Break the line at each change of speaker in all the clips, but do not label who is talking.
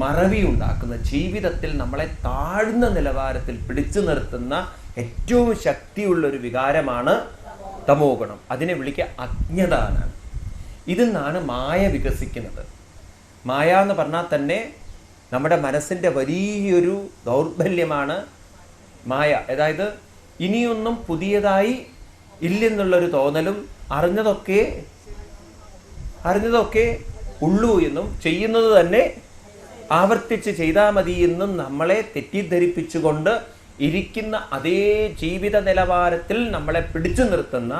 മറവി ഉണ്ടാക്കുന്ന, ജീവിതത്തിൽ നമ്മളെ താഴ്ന്ന നിലവാരത്തിൽ പിടിച്ചു നിർത്തുന്ന ഏറ്റവും ശക്തിയുള്ളൊരു വികാരമാണ് തമോ ഗുണം. അതിനെ വിളിക്കുക അജ്ഞത എന്നാണ്. ഇതിൽ നിന്നാണ് മായ വികസിക്കുന്നത്. മായ എന്ന് പറഞ്ഞാൽ തന്നെ നമ്മുടെ മനസ്സിൻ്റെ വലിയൊരു ദൗർബല്യമാണ് മായ. അതായത് ഇനിയൊന്നും പുതിയതായി ഇല്ലെന്നുള്ളൊരു തോന്നലും, അറിഞ്ഞതൊക്കെ ഉള്ളൂ എന്നും ചെയ്യുന്നത് തന്നെ ആവർത്തിച്ച് ചെയ്താൽ മതി എന്നും നമ്മളെ തെറ്റിദ്ധരിപ്പിച്ചുകൊണ്ട് ഇരിക്കുന്ന അതേ ജീവിത നിലവാരത്തിൽ നമ്മളെ പിടിച്ചു നിർത്തുന്ന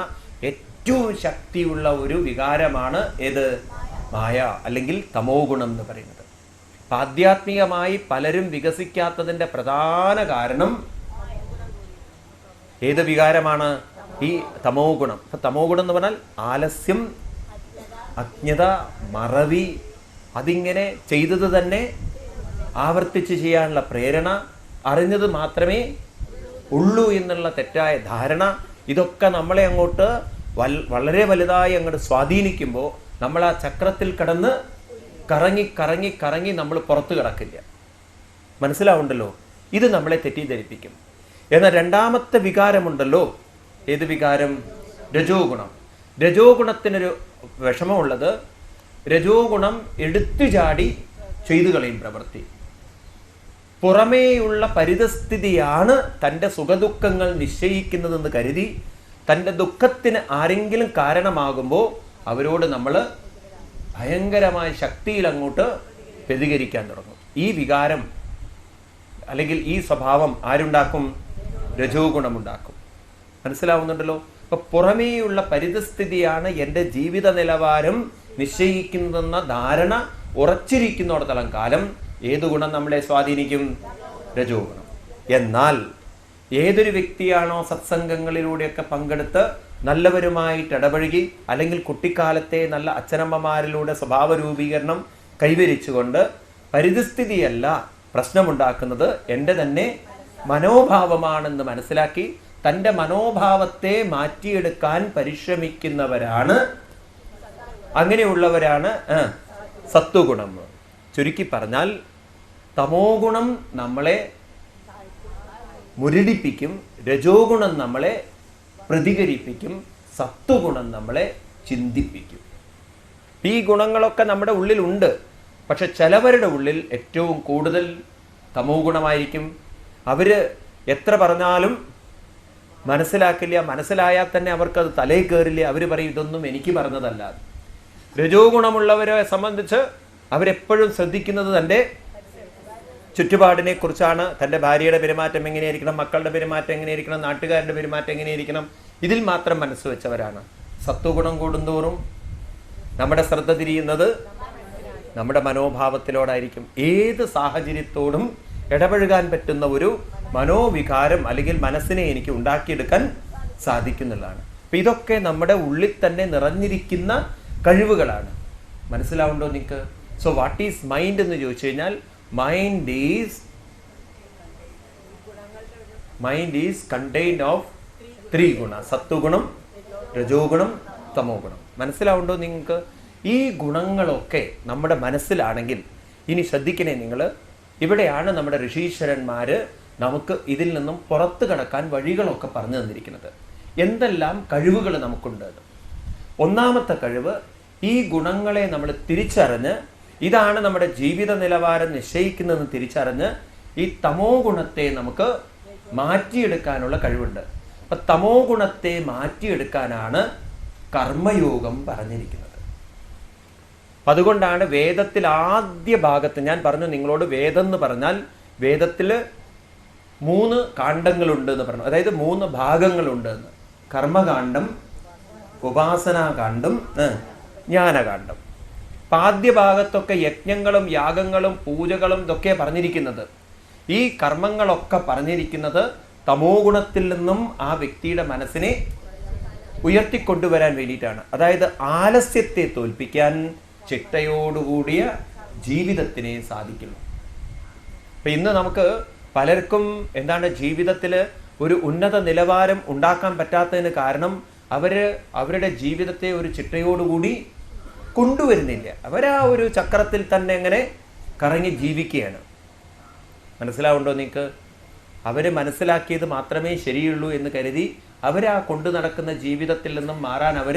ഏറ്റവും ശക്തിയുള്ള ഒരു വികാരമാണ് ഏത്? മായ അല്ലെങ്കിൽ തമോ ഗുണം എന്ന് പറയുന്നത്. ആധ്യാത്മികമായി പലരും വികസിക്കാത്തതിൻ്റെ പ്രധാന കാരണം ഏത് വികാരമാണ്? ഈ തമോ ഗുണം. അപ്പൊ തമോ ഗുണം എന്ന് പറഞ്ഞാൽ ആലസ്യം, അജ്ഞത, മറവി, അതിങ്ങനെ ചെയ്തത് തന്നെ ആവർത്തിച്ച് ചെയ്യാനുള്ള പ്രേരണ, അറിഞ്ഞത് മാത്രമേ ഉള്ളൂ എന്നുള്ള തെറ്റായ ധാരണ, ഇതൊക്കെ നമ്മളെ അങ്ങോട്ട് വളരെ വലുതായി അങ്ങോട്ട് സ്വാധീനിക്കുമ്പോൾ നമ്മൾ ആ ചക്രത്തിൽ കിടന്ന് കറങ്ങി നമ്മൾ പുറത്തു കിടക്കില്ല. മനസ്സിലാവുണ്ടല്ലോ? ഇത് നമ്മളെ തെറ്റിദ്ധരിപ്പിക്കും. എന്നാൽ രണ്ടാമത്തെ വികാരമുണ്ടല്ലോ, ഏത് വികാരം? രജോ ഗുണം. രജോ ഗുണത്തിനൊരു വിഷമമുള്ളത്, രജോ ഗുണം എടുത്തു ചാടി ചെയ്തു കളയും പ്രവൃത്തി. പുറമേയുള്ള പരിതസ്ഥിതിയാണ് തൻ്റെ സുഖദുഃഖങ്ങൾ നിശ്ചയിക്കുന്നതെന്ന് കരുതി തൻ്റെ ദുഃഖത്തിന് ആരെങ്കിലും കാരണമാകുമ്പോൾ അവരോട് നമ്മൾ ഭയങ്കരമായ ശക്തിയിൽ അങ്ങോട്ട് പ്രതികരിക്കാൻ തുടങ്ങും. ഈ വികാരം അല്ലെങ്കിൽ ഈ സ്വഭാവം ആരുണ്ടാക്കും? രജോ ഗുണമുണ്ടാക്കും. മനസ്സിലാവുന്നുണ്ടല്ലോ? അപ്പൊ പുറമേയുള്ള പരിതസ്ഥിതിയാണ് എൻ്റെ ജീവിത നിലവാരം നിശ്ചയിക്കുന്നതെന്ന ധാരണ ഉറച്ചിരിക്കുന്നിടത്തോളം കാലം ഏത് ഗുണം നമ്മളെ സ്വാധീനിക്കും? രജോ ഗുണം. എന്നാൽ ഏതൊരു വ്യക്തിയാണോ സത്സംഗങ്ങളിലൂടെയൊക്കെ പങ്കെടുത്ത് നല്ലവരുമായിട്ട് ഇടപഴകി, അല്ലെങ്കിൽ കുട്ടിക്കാലത്തെ നല്ല അച്ഛനമ്മമാരിലൂടെ സ്വഭാവ രൂപീകരണം കൈവരിച്ചുകൊണ്ട് പരിതസ്ഥിതിയല്ല പ്രശ്നമുണ്ടാക്കുന്നത്, എൻ്റെ തന്നെ മനോഭാവമാണെന്ന് മനസ്സിലാക്കി തൻ്റെ മനോഭാവത്തെ മാറ്റിയെടുക്കാൻ പരിശ്രമിക്കുന്നവരാണ്, അങ്ങനെയുള്ളവരാണ് സത്വഗുണം. ചുരുക്കി പറഞ്ഞാൽ തമോ ഗുണം നമ്മളെ മുരടിപ്പിക്കും, രജോ ഗുണം നമ്മളെ പ്രതികരിപ്പിക്കും, സത്വഗുണം നമ്മളെ ചിന്തിപ്പിക്കും. ഈ ഗുണങ്ങളൊക്കെ നമ്മുടെ ഉള്ളിലുണ്ട്. പക്ഷെ ചിലവരുടെ ഉള്ളിൽ ഏറ്റവും കൂടുതൽ തമോ ഗുണമായിരിക്കും. അവർ എത്ര പറഞ്ഞാലും മനസ്സിലാക്കില്ല. മനസ്സിലായാൽ തന്നെ അവർക്കത് തലയിൽ കയറില്ല. അവർ പറയും ഇതൊന്നും എനിക്ക് പറഞ്ഞതല്ല. രജോ ഗുണമുള്ളവരെ സംബന്ധിച്ച് അവരെപ്പോഴും ശ്രദ്ധിക്കുന്നത് തൻ്റെ ചുറ്റുപാടിനെ കുറിച്ചാണ്. തൻ്റെ ഭാര്യയുടെ പെരുമാറ്റം എങ്ങനെയായിരിക്കണം, മക്കളുടെ പെരുമാറ്റം എങ്ങനെയായിരിക്കണം, നാട്ടുകാരുടെ പെരുമാറ്റം എങ്ങനെയായിരിക്കണം, ഇതിൽ മാത്രം മനസ്സ് വെച്ചവരാണ്. സത്വഗുണം കൂടുന്തോറും നമ്മുടെ ശ്രദ്ധ തിരിയുന്നത് നമ്മുടെ മനോഭാവത്തിലോടായിരിക്കും. ഏത് സാഹചര്യത്തോടും ഇടപഴകാൻ പറ്റുന്ന ഒരു മനോവികാരം അല്ലെങ്കിൽ മനസ്സിനെ എനിക്ക് ഉണ്ടാക്കിയെടുക്കാൻ സാധിക്കുന്നുള്ളതാണ്. അപ്പം ഇതൊക്കെ നമ്മുടെ ഉള്ളിൽ തന്നെ നിറഞ്ഞിരിക്കുന്ന കഴിവുകളാണ്. മനസ്സിലാവുണ്ടോ നിങ്ങൾക്ക്? സോ വാട്ട് ഈസ് മൈൻഡ് എന്ന് ചോദിച്ചു കഴിഞ്ഞാൽ മൈൻഡ് ഈസ് കണ്ടെയ്ൻഡ് ഓഫ് 3 ഗുണ: സത്വഗുണം, രജോ ഗുണം, തമോ ഗുണം. മനസ്സിലാവുണ്ടോ നിങ്ങൾക്ക്? ഈ ഗുണങ്ങളൊക്കെ നമ്മുടെ മനസ്സിലാണെങ്കിൽ, ഇനി ശ്രദ്ധിക്കണേ നിങ്ങൾ, ഇവിടെയാണ് നമ്മുടെ ഋഷീശ്വരന്മാർ നമുക്ക് ഇതിൽ നിന്നും പുറത്തു കടക്കാൻ വഴികളൊക്കെ പറഞ്ഞു തന്നിരിക്കുന്നത്. എന്തെല്ലാം കഴിവുകൾ നമുക്കുണ്ട്. ഒന്നാമത്തെ കഴിവ്, ഈ ഗുണങ്ങളെ നമ്മൾ തിരിച്ചറിഞ്ഞ് ഇതാണ് നമ്മുടെ ജീവിത നിലവാരം നിശ്ചയിക്കുന്നതെന്ന് തിരിച്ചറിഞ്ഞ് ഈ തമോ ഗുണത്തെ നമുക്ക് മാറ്റിയെടുക്കാനുള്ള കഴിവുണ്ട്. അപ്പം തമോ ഗുണത്തെ മാറ്റിയെടുക്കാനാണ് കർമ്മയോഗം പറഞ്ഞിരിക്കുന്നത്. അപ്പം അതുകൊണ്ടാണ് വേദത്തിൽ ആദ്യ ഭാഗത്ത് ഞാൻ പറഞ്ഞു നിങ്ങളോട്, വേദം എന്ന് പറഞ്ഞാൽ വേദത്തിൽ 3 കാണ്ഡങ്ങളുണ്ട് എന്ന് പറഞ്ഞു. അതായത് 3 ഭാഗങ്ങളുണ്ട് എന്ന്. കർമ്മകാന്ഡം, ഉപാസനാകാന്ഡം, ജ്ഞാനകാന്ഡം. ആദ്യ ഭാഗത്തൊക്കെ യജ്ഞങ്ങളും യാഗങ്ങളും പൂജകളും ഇതൊക്കെ പറഞ്ഞിരിക്കുന്നത്. ഈ കർമ്മങ്ങളൊക്കെ പറഞ്ഞിരിക്കുന്നത് തമോ ഗുണത്തിൽ നിന്നും ആ വ്യക്തിയുടെ മനസ്സിനെ ഉയർത്തിക്കൊണ്ടുവരാൻ വേണ്ടിയിട്ടാണ്. അതായത് ആലസ്യത്തെ തോൽപ്പിക്കാൻ ചിട്ടയോടുകൂടിയ ജീവിതത്തിനെ സാധിക്കുന്നു. അപ്പം ഇന്ന് നമുക്ക് പലർക്കും എന്താണ് ജീവിതത്തിൽ ഒരു ഉന്നത നിലവാരം ഉണ്ടാക്കാൻ പറ്റാത്തതിന് കാരണം അവരുടെ ജീവിതത്തെ ഒരു ചിട്ടയോടുകൂടി കൊണ്ടുവരുന്നില്ല. അവരാ ഒരു ചക്രത്തിൽ തന്നെ എങ്ങനെ കറങ്ങി ജീവിക്കുകയാണ്. മനസ്സിലാവുണ്ടോ നിങ്ങൾക്ക്? അവർ മനസ്സിലാക്കിയത് മാത്രമേ ശരിയുള്ളൂ എന്ന് കരുതി അവരാ കൊണ്ടു നടക്കുന്ന ജീവിതത്തിൽ നിന്നും മാറാൻ അവർ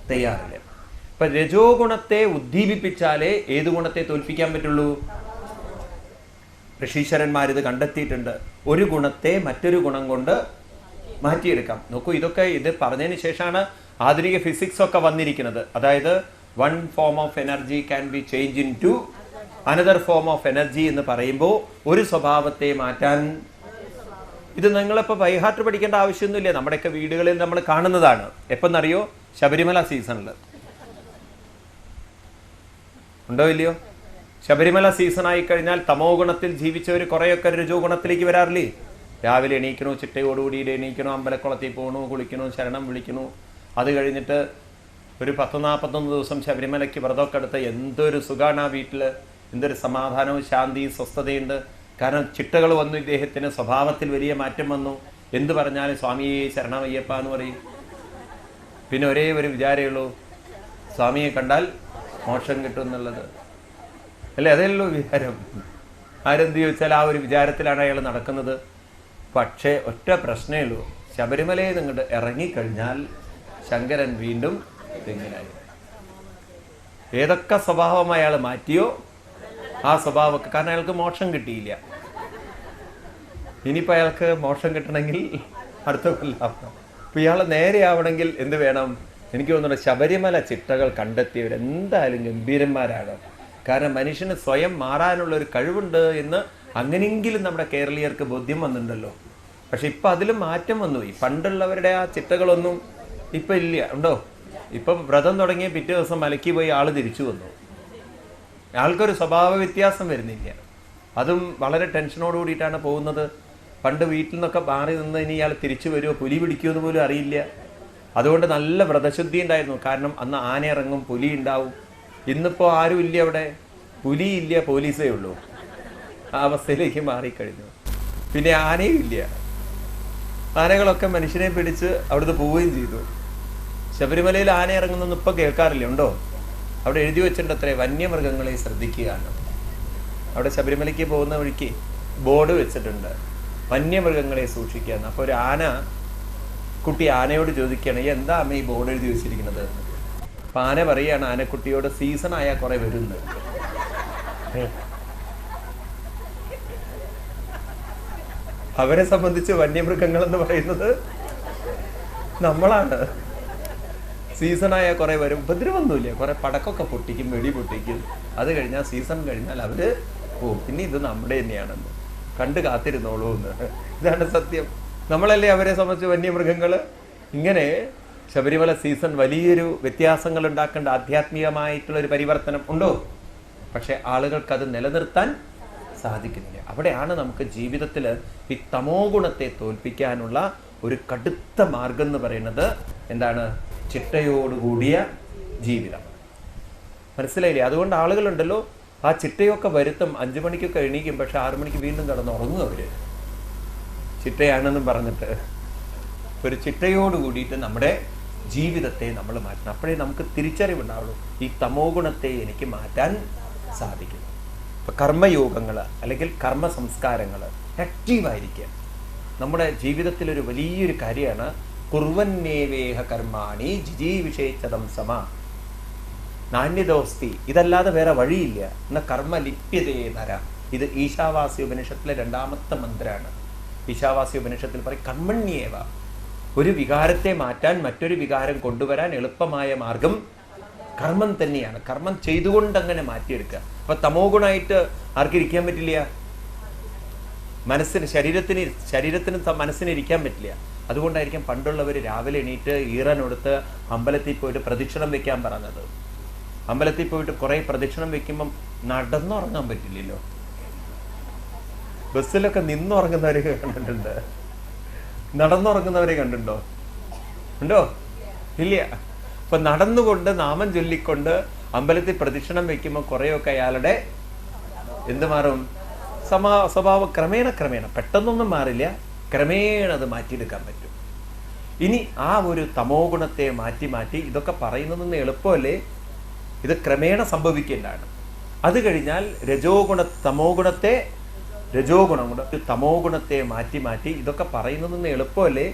തയ്യാറില്ല. ഇപ്പൊ രജോ ഗുണത്തെ ഉദ്ദീപിപ്പിച്ചാലേ ഏത് ഗുണത്തെ തോൽപ്പിക്കാൻ പറ്റുള്ളൂ? ഋഷീശ്വരന്മാരിത് കണ്ടെത്തിയിട്ടുണ്ട്. ഒരു ഗുണത്തെ മറ്റൊരു ഗുണം കൊണ്ട് മാറ്റിയെടുക്കാം. നോക്കൂ, ഇത് പറഞ്ഞതിന് ശേഷമാണ് ആധുനിക ഫിസിക്സ് ഒക്കെ വന്നിരിക്കുന്നത്. അതായത് one form of energy can be change into another form of energy എന്ന് പറയുമ്പോൾ ഒരു സ്വഭാവത്തെ മാറ്റാൻ, ഇത് നിങ്ങളിപ്പോൾ ബൈഹാർട്ട് പഠിക്കേണ്ട ആവശ്യമൊന്നുമില്ല. നമ്മുടെയൊക്കെ വീടുകളിൽ നമ്മൾ കാണുന്നതാണ്. എപ്പെന്നറിയോ? ശബരിമല സീസണിൽ. ഉണ്ടോ ഇല്ലയോ? ശബരിമല സീസണായി കഴിഞ്ഞാൽ തമോ ഗുണത്തിൽ ജീവിച്ചവർ കുറേയൊക്കെ രജോ ഗുണത്തിലേക്ക് വരാറില്ലേ? രാവിലെ എണീക്കണു, ചിട്ടയോടുകൂടി എണീക്കണു, അമ്പലക്കുളത്തിൽ പോകണു, കുളിക്കണു, ശരണം വിളിക്കണു. അത് കഴിഞ്ഞിട്ട് ഒരു 10-41 ദിവസം ശബരിമലയ്ക്ക് വ്രതമൊക്കെ എടുത്ത് എന്തൊരു സുഖമാണ് ആ വീട്ടിൽ. എന്തൊരു സമാധാനവും ശാന്തിയും സ്വസ്ഥതയുണ്ട്. കാരണം ചിട്ടകൾ വന്നു, ഇദ്ദേഹത്തിന് സ്വഭാവത്തിൽ വലിയ മാറ്റം വന്നു. എന്ത് പറഞ്ഞാലും സ്വാമിയെ ശരണമയ്യപ്പ എന്ന് പറയും. പിന്നെ ഒരേ ഒരു വിചാരമുള്ളൂ, സ്വാമിയെ കണ്ടാൽ മോക്ഷം കിട്ടും എന്നുള്ളത് അല്ലേ? അതേയുള്ളൂ വിചാരം. ആരെന്ത് ചോദിച്ചാൽ ആ ഒരു വിചാരത്തിലാണ് അയാൾ നടക്കുന്നത്. പക്ഷേ ഒറ്റ പ്രശ്നമേ ഉള്ളൂ, ശബരിമലയിൽ നിങ്ങോട്ട് ഇറങ്ങിക്കഴിഞ്ഞാൽ ശങ്കരൻ വീണ്ടും തെങ്ങിനായി. ഏതൊക്കെ സ്വഭാവം അയാൾ മാറ്റിയോ ആ സ്വഭാവമൊക്കെ, കാരണം അയാൾക്ക് മോക്ഷം കിട്ടിയില്ല. ഇനിയിപ്പോൾ അയാൾക്ക് മോക്ഷം കിട്ടണമെങ്കിൽ അടുത്ത കൊല്ലാവണം. അപ്പോൾ ഇയാൾ നേരെയാവണമെങ്കിൽ എന്ത് വേണം? എനിക്ക് തോന്നുന്നു ശബരിമല ചിട്ടകൾ കണ്ടെത്തിയവരെന്തായാലും ഗംഭീരന്മാരാണ്. കാരണം മനുഷ്യന് സ്വയം മാറാനുള്ളൊരു കഴിവുണ്ട് എന്ന് അങ്ങനെയെങ്കിലും നമ്മുടെ കേരളീയർക്ക് ബോധ്യം വന്നിട്ടുണ്ടല്ലോ. പക്ഷെ ഇപ്പം അതിലും മാറ്റം വന്നുപോയി. പണ്ടുള്ളവരുടെ ആ ചിട്ടകളൊന്നും ഇപ്പം ഇല്ല. ഉണ്ടോ? ഇപ്പം വ്രതം തുടങ്ങിയ പിറ്റേ ദിവസം മലയ്ക്ക് പോയി ആൾ തിരിച്ചു വന്നു. ആൾക്കൊരു സ്വഭാവ വ്യത്യാസം വരുന്നില്ല. അതും വളരെ ടെൻഷനോട് കൂടിയിട്ടാണ് പോകുന്നത്. പണ്ട് വീട്ടിൽ നിന്നൊക്കെ മാറി നിന്ന് ഇനി ഇയാൾ തിരിച്ചു വരുമോ, പുലി പിടിക്കുമെന്ന് പോലും അറിയില്ല. അതുകൊണ്ട് നല്ല വ്രതശുദ്ധി ഉണ്ടായിരുന്നു. കാരണം അന്ന് ആന ഇറങ്ങും, പുലി ഉണ്ടാവും. ഇന്നിപ്പോൾ ആരും ഇല്ല അവിടെ, പുലിയില്ല, പോലീസേ ഉള്ളൂ. ആ അവസ്ഥയിലേക്ക് മാറിക്കഴിഞ്ഞു. പിന്നെ ആനയും ഇല്ല. ആനകളൊക്കെ മനുഷ്യനെ പിടിച്ച് അവിടുന്ന് പോവുകയും ചെയ്തു. ശബരിമലയിൽ ആന ഇറങ്ങുന്നൊന്നും ഇപ്പം കേൾക്കാറില്ല. ഉണ്ടോ? അവിടെ എഴുതി വെച്ചിട്ടുണ്ട് അത്രേ, വന്യമൃഗങ്ങളെ ശ്രദ്ധിക്കുകയാണ്. അവിടെ ശബരിമലയ്ക്ക് പോകുന്ന വഴിക്ക് ബോർഡ് വെച്ചിട്ടുണ്ട്, വന്യമൃഗങ്ങളെ സൂക്ഷിക്കുകയാണ്. അപ്പോൾ ഒരു കുട്ടി ആനയോട് ചോദിക്കുകയാണ്, എന്താ അമ്മ ഈ ബോർഡ് എഴുതി വെച്ചിരിക്കുന്നത്? അപ്പം ആന പറയുകയാണ് ആനക്കുട്ടിയോട്, സീസൺ ആയാൽ കുറെ വരുന്നത്. അവരെ സംബന്ധിച്ച് വന്യമൃഗങ്ങൾ എന്ന് പറയുന്നത് നമ്മളാണ്. സീസണായാൽ കുറെ വരും, ഉപദ്രവമൊന്നുമില്ല. കുറെ പടക്കമൊക്കെ പൊട്ടിക്കും, വെടി പൊട്ടിക്കും. അത് കഴിഞ്ഞാൽ സീസൺ കഴിഞ്ഞാൽ അവര് പിന്നെ ഇത് നമ്മുടെ തന്നെയാണെന്ന് കണ്ട് കാത്തിരുന്നോളൂ എന്ന്. ഇതാണ് സത്യം. നമ്മളല്ലേ അവരെ സംബന്ധിച്ച് വന്യമൃഗങ്ങൾ. ഇങ്ങനെ ശബരിമല സീസൺ വലിയൊരു വ്യത്യാസങ്ങൾ ഉണ്ടാക്കേണ്ട ആധ്യാത്മികമായിട്ടുള്ളൊരു പരിവർത്തനം ഉണ്ടോ? പക്ഷെ ആളുകൾക്ക് അത് നിലനിർത്താൻ സാധിക്കുന്നില്ല. അവിടെയാണ് നമുക്ക് ജീവിതത്തിൽ ഈ തമോ ഗുണത്തെ തോൽപ്പിക്കാനുള്ള ഒരു കടുത്ത മാർഗം എന്ന് പറയുന്നത്. എന്താണ്? ചിട്ടയോടുകൂടിയ ജീവിതം. മനസ്സിലായില്ലേ? അതുകൊണ്ട് ആളുകളുണ്ടല്ലോ ആ ചിട്ടയൊക്കെ വരുത്തും. 5 മണിക്കൊക്കെ എണീക്കും, പക്ഷെ 6 മണിക്ക് വീണ്ടും കിടന്ന് ഉറങ്ങും അവര്, ചിട്ടയാണെന്നും പറഞ്ഞിട്ട്. ഒരു ചിട്ടയോട് കൂടിയിട്ട് നമ്മുടെ ജീവിതത്തെ നമ്മൾ മാറ്റണം. അപ്പോഴേ നമുക്ക് തിരിച്ചറിവുണ്ടാവുള്ളൂ, ഈ തമോ ഗുണത്തെ എനിക്ക് മാറ്റാൻ സാധിക്കും. ഇപ്പം കർമ്മയോഗങ്ങൾ അല്ലെങ്കിൽ കർമ്മ സംസ്കാരങ്ങൾ ആക്റ്റീവായിരിക്കുക നമ്മുടെ ജീവിതത്തിലൊരു വലിയൊരു കാര്യമാണ്. കുർവന്നേവേഹ കർമാണി ജിജീവിഷേച്ചതം സമ നാണ്യദോസ്തി. ഇതല്ലാതെ വേറെ വഴിയില്ല. എന്ന കർമ്മ ലിപ്യതേ നര. ഇത് ഈശാവാസ്യ ഉപനിഷത്തിലെ 2ാമത്തെ മന്ത്രമാണ്. ഈശാവാസ്യ ഉപനിഷത്തിൽ പറയും കർമ്മണ്യേവ. ഒരു വികാരത്തെ മാറ്റാൻ മറ്റൊരു വികാരം കൊണ്ടുവരാൻ എളുപ്പമായ മാർഗം കർമ്മം തന്നെയാണ്. കർമ്മം ചെയ്തുകൊണ്ട് അങ്ങനെ മാറ്റിയെടുക്കുക. അപ്പൊ തമോ ഗുണമായിട്ട് ആർക്കിരിക്കാൻ പറ്റില്ല. ശരീരത്തിന് മനസ്സിന് ഇരിക്കാൻ പറ്റില്ല. അതുകൊണ്ടായിരിക്കും പണ്ടുള്ളവർ രാവിലെ എണീറ്റ് ഈറനൊടുത്ത് അമ്പലത്തിൽ പോയിട്ട് പ്രദക്ഷിണം വെക്കാൻ പറഞ്ഞത്. അമ്പലത്തിൽ പോയിട്ട് കുറെ പ്രദക്ഷിണം വെക്കുമ്പം നടന്നുറങ്ങാൻ പറ്റില്ലല്ലോ. ബസ്സിലൊക്കെ നിന്നുറങ്ങുന്നവരെ കണ്ടിട്ടുണ്ട്, നടന്നുറങ്ങുന്നവരെ കണ്ടിട്ടുണ്ടോ? ഉണ്ടോ? ഇല്ല. അപ്പൊ നടന്നുകൊണ്ട് നാമം ചൊല്ലിക്കൊണ്ട് അമ്പലത്തിൽ പ്രദക്ഷിണം വെക്കുമ്പോൾ കുറേയൊക്കെ അയാളുടെ എന്ത് മാറും? സ്വഭാവം ക്രമേണ പെട്ടെന്നൊന്നും മാറില്ല, ക്രമേണ അത് മാറ്റിയെടുക്കാൻ പറ്റും. ഇനി ആ ഒരു തമോ ഗുണത്തെ മാറ്റി ഇതൊക്കെ പറയുന്നതെന്ന് എളുപ്പമല്ലേ? ഇത് ക്രമേണ സംഭവിക്കേണ്ടതാണ്. അത് കഴിഞ്ഞാൽ രജോ ഗുണം കൊണ്ട് തമോ ഗുണത്തെ മാറ്റി മാറ്റി, ഇതൊക്കെ പറയുന്നതെന്ന് എളുപ്പമല്ലേ,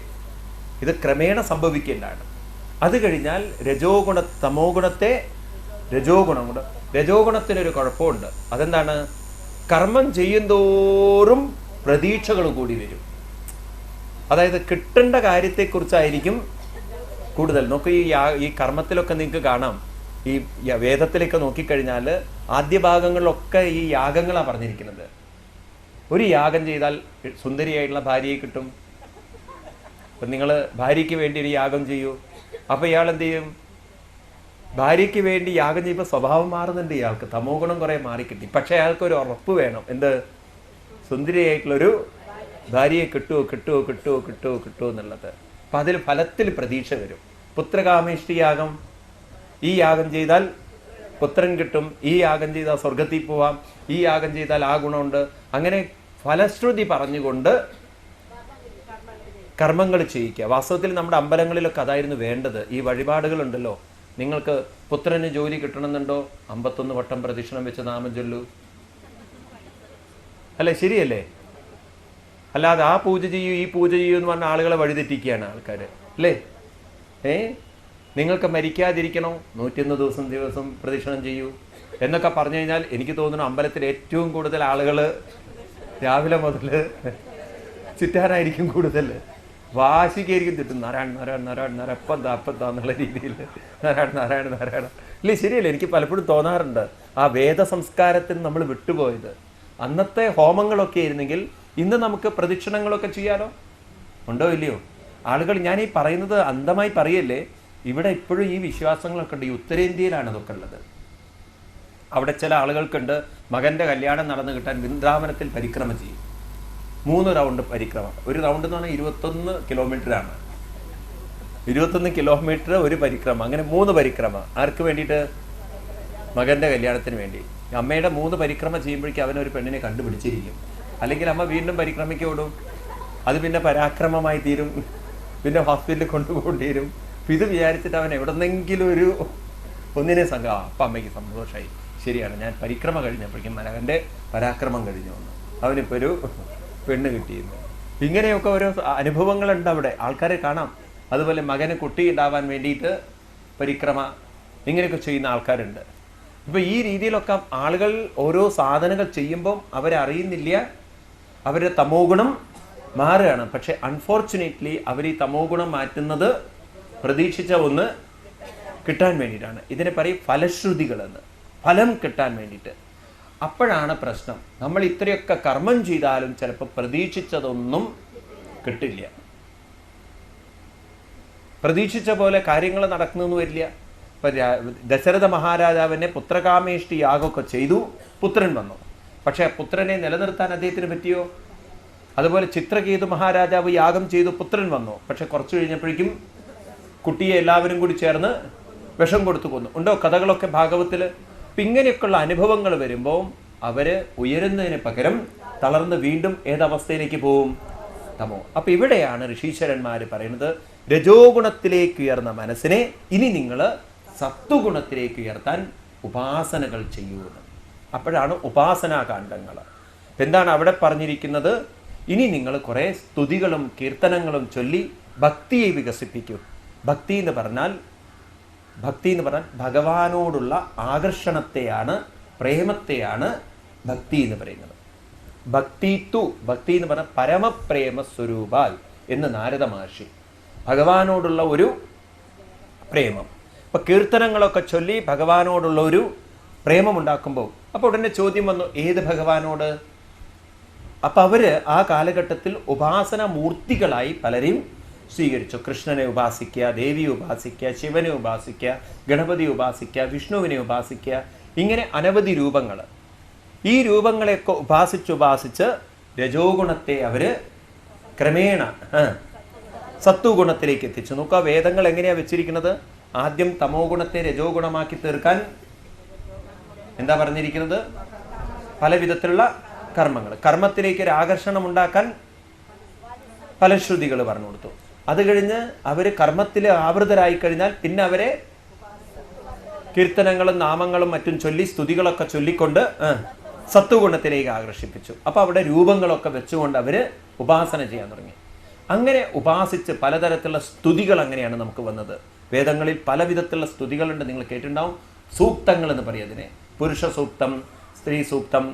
ഇത് ക്രമേണ സംഭവിക്കേണ്ടതാണ്. അത് കഴിഞ്ഞാൽ തമോ ഗുണത്തെ രജോ ഗുണം കൊണ്ട്, രജോ ഗുണത്തിനൊരു കുഴപ്പമുണ്ട്. അതെന്താണ്? കർമ്മം ചെയ്യുന്തോറും പ്രതീക്ഷകൾ കൂടി വരും. അതായത് കിട്ടേണ്ട കാര്യത്തെക്കുറിച്ചായിരിക്കും കൂടുതൽ. നോക്കൂ, ഈ കർമ്മത്തിലൊക്കെ നിങ്ങൾക്ക് കാണാം, ഈ വേദത്തിലേക്ക് നോക്കിക്കഴിഞ്ഞാൽ ആദ്യ ഭാഗങ്ങളിലൊക്കെ ഈ യാഗങ്ങളാണ് പറഞ്ഞിരിക്കുന്നത്. ഒരു യാഗം ചെയ്താൽ സുന്ദരിയായിട്ടുള്ള ഭാര്യയെ കിട്ടും. അപ്പം നിങ്ങൾ ഭാര്യയ്ക്ക് വേണ്ടി ഒരു യാഗം ചെയ്യൂ. അപ്പോൾ ഇയാൾ എന്ത് ചെയ്യും? ഭാര്യയ്ക്ക് വേണ്ടി യാഗം ചെയ്യുമ്പോൾ സ്വഭാവം മാറുന്നുണ്ട് ഇയാൾക്ക്, തമോ ഗുണം കുറേ മാറിക്കിട്ടി. പക്ഷേ അയാൾക്കൊരു ഉറപ്പ് വേണം, എന്ത്? സുന്ദരിയായിട്ടുള്ളൊരു ഭാര്യയെ കിട്ടുമോ എന്നുള്ളത്. അപ്പം അതിൽ ഫലത്തിൽ പ്രതീക്ഷ വരും. പുത്രകാമേഷ്ടി യാഗം, ഈ യാഗം ചെയ്താൽ പുത്രൻ കിട്ടും, ഈ യാഗം ചെയ്താൽ സ്വർഗത്തിൽ പോവാം, ഈ യാഗം ചെയ്താൽ ആ ഗുണമുണ്ട്. അങ്ങനെ ഫലശ്രുതി പറഞ്ഞുകൊണ്ട് കർമ്മങ്ങൾ ചെയ്യിക്കുക. വാസ്തവത്തിൽ നമ്മുടെ അമ്പലങ്ങളിലൊക്കെ അതായിരുന്നു വേണ്ടത്. ഈ വഴിപാടുകളുണ്ടല്ലോ, നിങ്ങൾക്ക് പുത്രന് ജോലി കിട്ടണമെന്നുണ്ടോ, 51 വട്ടം പ്രദക്ഷിണം വെച്ച് നാമം ചൊല്ലൂ. അല്ലേ? ശരിയല്ലേ? അല്ലാതെ ആ പൂജ ചെയ്യൂ, ഈ പൂജ ചെയ്യൂ എന്ന് പറഞ്ഞ ആളുകളെ വഴിതെറ്റിക്കുകയാണ് ആൾക്കാർ, അല്ലേ? നിങ്ങൾക്ക് മരിക്കാതിരിക്കണോ, 101 ദിവസം പ്രദക്ഷിണം ചെയ്യൂ എന്നൊക്കെ പറഞ്ഞു കഴിഞ്ഞാൽ എനിക്ക് തോന്നുന്നു അമ്പലത്തിൽ ഏറ്റവും കൂടുതൽ ആളുകൾ രാവിലെ മുതൽ ചുറ്റാനായിരിക്കും കൂടുതൽ. വാശിക്കായിരിക്കും ചുറ്റും നാരായണ അപ്പന്താ എന്നുള്ള രീതിയിൽ നാരായണ ഇല്ലേ? ശരിയല്ലേ? എനിക്ക് പലപ്പോഴും തോന്നാറുണ്ട് ആ വേദ സംസ്കാരത്തിൽ നമ്മൾ വിട്ടുപോയത്. അന്നത്തെ ഹോമങ്ങളൊക്കെ ആയിരുന്നെങ്കിൽ ഇന്ന് നമുക്ക് പ്രദക്ഷിണങ്ങളൊക്കെ ചെയ്യാലോ. ഉണ്ടോ ഇല്ലയോ? ആളുകൾ, ഞാൻ ഈ പറയുന്നത് അന്ധമായി പറയല്ലേ, ഇവിടെ ഇപ്പോഴും ഈ വിശ്വാസങ്ങളൊക്കെ ഉണ്ട്. ഈ ഉത്തരേന്ത്യയിലാണ് അതൊക്കെ ഉള്ളത്. അവിടെ ചില ആളുകൾക്കുണ്ട്, മകൻ്റെ കല്യാണം നടന്നു കിട്ടാൻ വൃന്ദാവനത്തിൽ പരിക്രമ ചെയ്യും. 3 റൗണ്ട് പരിക്രമ. ഒരു റൗണ്ട് എന്ന് പറഞ്ഞാൽ 21 കിലോമീറ്ററാണ്. 21 കിലോമീറ്റർ ഒരു പരിക്രമ. അങ്ങനെ 3 പരിക്രമ. ആർക്ക് വേണ്ടിയിട്ട്? മകൻ്റെ കല്യാണത്തിന് വേണ്ടി. അമ്മയുടെ 3 പരിക്രമ ചെയ്യുമ്പോഴേക്കും അവനൊരു പെണ്ണിനെ കണ്ടുപിടിച്ചിരിക്കും. അല്ലെങ്കിൽ അമ്മ വീണ്ടും പരിക്രമയ്ക്ക് ഓടും. അത് പിന്നെ പരാക്രമമായി തീരും. പിന്നെ ഹോസ്പിറ്റലിൽ കൊണ്ടുപോകേണ്ടി വരും. ഇത് വിചാരിച്ചിട്ട് അവൻ എവിടെന്നെങ്കിലും ഒന്നിനെ സംഘം. അപ്പം അമ്മയ്ക്ക് സന്തോഷമായി. ശരിയാണ്, ഞാൻ പരിക്രമ കഴിഞ്ഞപ്പോഴേക്കും മകൻ്റെ പരാക്രമം കഴിഞ്ഞു വന്നു, അവനിപ്പോൾ ഒരു പെണ്ണ് കിട്ടിയിരുന്നു. ഇങ്ങനെയൊക്കെ ഓരോ അനുഭവങ്ങളുണ്ട് അവിടെ, ആൾക്കാരെ കാണാം. അതുപോലെ മകന് കുട്ടി ഉണ്ടാവാൻ വേണ്ടിയിട്ട് പരിക്രമ, ഇങ്ങനെയൊക്കെ ചെയ്യുന്ന ആൾക്കാരുണ്ട്. ഇപ്പോൾ ഈ രീതിയിലൊക്കെ ആളുകൾ ഓരോ സാധനങ്ങൾ ചെയ്യുമ്പം അവരറിയുന്നില്ല അവരുടെ തമോ ഗുണം മാറുകയാണ്. പക്ഷെ അൺഫോർച്ചുനേറ്റ്ലി അവർ ഈ തമോ ഗുണം മാറ്റുന്നത് പ്രതീക്ഷിച്ച ഒന്ന് കിട്ടാൻ വേണ്ടിയിട്ടാണ്. ഇതിനെ പറയും ഫലശ്രുതികളെന്ന്, ഫലം കിട്ടാൻ വേണ്ടിയിട്ട്. അപ്പോഴാണ് പ്രശ്നം. നമ്മൾ ഇത്രയൊക്കെ കർമ്മം ചെയ്താലും ചിലപ്പോൾ പ്രതീക്ഷിച്ചതൊന്നും കിട്ടില്ല. പ്രതീക്ഷിച്ച പോലെ കാര്യങ്ങൾ നടക്കുന്നൊന്നും വരില്ല. ഇപ്പം ദശരഥ മഹാരാജാവിനെ പുത്രകാമേഷ്ടി യാഗമൊക്കെ ചെയ്തു, പുത്രൻ വന്നു. പക്ഷേ പുത്രനെ നിലനിർത്താൻ അദ്ദേഹത്തിന് പറ്റിയോ? അതുപോലെ ചിത്രകേതു മഹാരാജാവ് യാഗം ചെയ്തു, പുത്രൻ വന്നു. പക്ഷെ കുറച്ച് കഴിഞ്ഞപ്പോഴേക്കും കുട്ടിയെ എല്ലാവരും കൂടി ചേർന്ന് വിഷം കൊടുത്തു കൊന്നു. ഉണ്ടോ കഥകളൊക്കെ ഭാഗവത്തിൽ? അപ്പം ഇങ്ങനെയൊക്കെയുള്ള അനുഭവങ്ങൾ വരുമ്പോൾ അവർ ഉയരുന്നതിന് പകരം തളർന്ന് വീണ്ടും ഏതവസ്ഥയിലേക്ക് പോവും? തമോ. അപ്പം ഇവിടെയാണ് ഋഷീശ്വരന്മാർ പറയുന്നത്, രജോ ഗുണത്തിലേക്ക് ഉയർന്ന മനസ്സിനെ ഇനി നിങ്ങൾ സത്വഗുണത്തിലേക്ക് ഉയർത്താൻ ഉപാസനകൾ ചെയ്യുമെന്ന്. അപ്പോഴാണ് ഉപാസനാകാന്ഡങ്ങൾ. എന്താണ് അവിടെ പറഞ്ഞിരിക്കുന്നത്? ഇനി നിങ്ങൾ കുറേ സ്തുതികളും കീർത്തനങ്ങളും ചൊല്ലി ഭക്തിയെ വികസിപ്പിക്കും. ഭക്തി എന്ന് പറഞ്ഞാൽ ഭഗവാനോടുള്ള ആകർഷണത്തെയാണ്, പ്രേമത്തെയാണ് ഭക്തി എന്ന് പറയുന്നത്. ഭക്തി എന്ന് പറഞ്ഞാൽ പരമപ്രേമ സ്വരൂപാൽ എന്ന് നാരദ മഹർഷി. ഭഗവാനോടുള്ള ഒരു പ്രേമം. ഇപ്പം കീർത്തനങ്ങളൊക്കെ ചൊല്ലി ഭഗവാനോടുള്ള ഒരു പ്രേമമുണ്ടാക്കുമ്പോൾ അപ്പോൾ ഉടനെ ചോദ്യം വന്നു, ഏത് ഭഗവാനോട്? അപ്പം അവർ ആ കാലഘട്ടത്തിൽ ഉപാസന മൂർത്തികളായി പലരെയും സ്വീകരിച്ചു. കൃഷ്ണനെ ഉപാസിക്കുക, ദേവിയെ ഉപാസിക്കുക, ശിവനെ ഉപാസിക്കുക, ഗണപതി ഉപാസിക്കുക, വിഷ്ണുവിനെ ഉപാസിക്കുക, ഇങ്ങനെ അനവധി രൂപങ്ങൾ. ഈ രൂപങ്ങളെയൊക്കെ ഉപാസിച്ച് രജോ ഗുണത്തെ അവർ ക്രമേണ സത്വഗുണത്തിലേക്ക് എത്തിച്ചു. നോക്കുക, വേദങ്ങൾ എങ്ങനെയാണ് വെച്ചിരിക്കുന്നത്? ആദ്യം തമോ ഗുണത്തെ രജോ ഗുണമാക്കി തീർക്കാൻ എന്താ പറഞ്ഞിരിക്കുന്നത്? പല വിധത്തിലുള്ള കർമ്മങ്ങൾ. കർമ്മത്തിലേക്ക് ഒരു ആകർഷണം ഉണ്ടാക്കാൻ ഫലശ്രുതികൾ പറഞ്ഞു കൊടുത്തു. അത് കഴിഞ്ഞ് അവർ കർമ്മത്തിൽ ആവൃതരായി കഴിഞ്ഞാൽ പിന്നെ അവരെ കീർത്തനങ്ങളും നാമങ്ങളും മറ്റും ചൊല്ലി സ്തുതികളൊക്കെ ചൊല്ലിക്കൊണ്ട് സത്വഗുണത്തിലേക്ക് ആകർഷിപ്പിച്ചു. അപ്പോൾ അവിടെ രൂപങ്ങളൊക്കെ വെച്ചുകൊണ്ട് അവർ ഉപാസന ചെയ്യാൻ തുടങ്ങി. അങ്ങനെ ഉപാസിച്ച് പലതരത്തിലുള്ള സ്തുതികൾ അങ്ങനെയാണ് നമുക്ക് വന്നത്. വേദങ്ങളിൽ പല വിധത്തിലുള്ള സ്തുതികളുണ്ട്, നിങ്ങൾ കേട്ടിട്ടുണ്ടാവും. സൂക്തങ്ങൾ എന്ന് പറയും അതിനെ. പുരുഷ സൂക്തം, സ്ത്രീ സൂക്തം,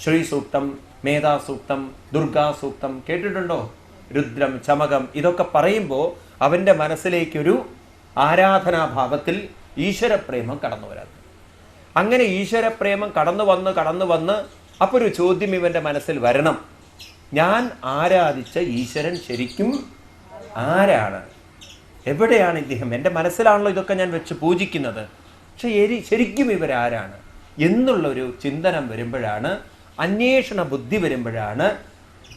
ശ്രീ സൂക്തം, മേധാ സൂക്തം, ദുർഗാ സൂക്തം കേട്ടിട്ടുണ്ടോ? രുദ്രം, ചമകം, ഇതൊക്കെ പറയുമ്പോൾ അവൻ്റെ മനസ്സിലേക്കൊരു ആരാധനാഭാവത്തിൽ ഈശ്വരപ്രേമം കടന്നു വരാറ്. അങ്ങനെ ഈശ്വരപ്രേമം കടന്നു വന്ന് അപ്പോൾ ഒരു ചോദ്യം ഇവൻ്റെ മനസ്സിൽ വരണം. ഞാൻ ആരാധിച്ച ഈശ്വരൻ ശരിക്കും ആരാണ്? എവിടെയാണ് ഇദ്ദേഹം? എൻ്റെ മനസ്സിലാണല്ലോ ഇതൊക്കെ ഞാൻ വെച്ച് പൂജിക്കുന്നത്. പക്ഷെ ശരിക്കും ഇവരാരാണ് എന്നുള്ളൊരു ചിന്തനം വരുമ്പോഴാണ്, അന്വേഷണ ബുദ്ധി വരുമ്പോഴാണ്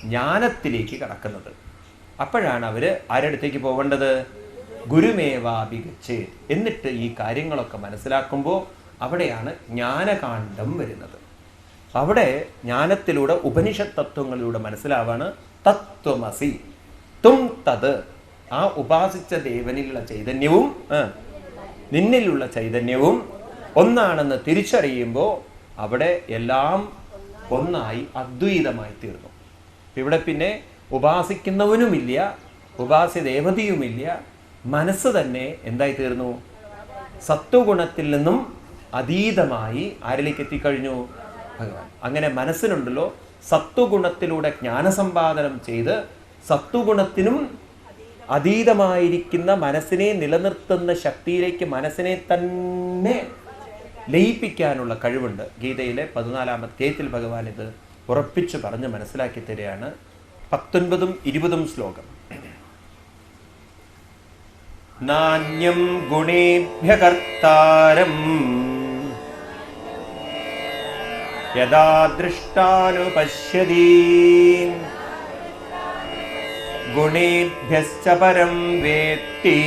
ജ്ഞാനത്തിലേക്ക് കടക്കുന്നത്. അപ്പോഴാണ് അവർ ആരടുത്തേക്ക് പോകേണ്ടത്? ഗുരുമേവാഭിഗച്ഛേ. എന്നിട്ട് ഈ കാര്യങ്ങളൊക്കെ മനസ്സിലാക്കുമ്പോൾ അവിടെയാണ് ജ്ഞാനകാണ്ഡം വരുന്നത്. അവിടെ ജ്ഞാനത്തിലൂടെ ഉപനിഷത്ത് തത്വങ്ങളിലൂടെ മനസ്സിലാവാണ് തത്വമസി തും തത്. ആ ഉപാസിച്ച ദേവനിലുള്ള ചൈതന്യവും നിന്നിലുള്ള ചൈതന്യവും ഒന്നാണെന്ന് തിരിച്ചറിയുമ്പോൾ അവിടെ എല്ലാം ഒന്നായി അദ്വൈതമായി തീർന്നു. ഇവിടെ പിന്നെ ഉപാസിക്കുന്നവനുമില്ല, ഉപാസ്യദേവതയുമില്ല, മനസ്സ് തന്നെ എന്തായി തീർന്നു? സത്വഗുണത്തിൽ നിന്നും അതീതമായി ആരിലേക്ക് എത്തിക്കഴിഞ്ഞു? ഭഗവാൻ. അങ്ങനെ മനസ്സിനുണ്ടല്ലോ സത്വഗുണത്തിലൂടെ ജ്ഞാനസമ്പാദനം ചെയ്ത് സത്വഗുണത്തിനും അതീതമായിരിക്കുന്ന മനസ്സിനെ നിലനിർത്തുന്ന ശക്തിയിലേക്ക് മനസ്സിനെ തന്നെ ലയിപ്പിക്കാനുള്ള കഴിവുണ്ട്. ഗീതയിലെ 14-ാം അധ്യായത്തിൽ ഭഗവാൻ ഇത് ഉറപ്പിച്ച് പറഞ്ഞ് മനസ്സിലാക്കി തരികയാണ്. 19ഉം 20ഉം ശ്ലോകം. നാന്യം ഗുണേഭ്യ കർത്താരം യദാ ദൃഷ്ടാനുപശ്യതി ഗുണേഭ്യശ്ച പരം വേത്തി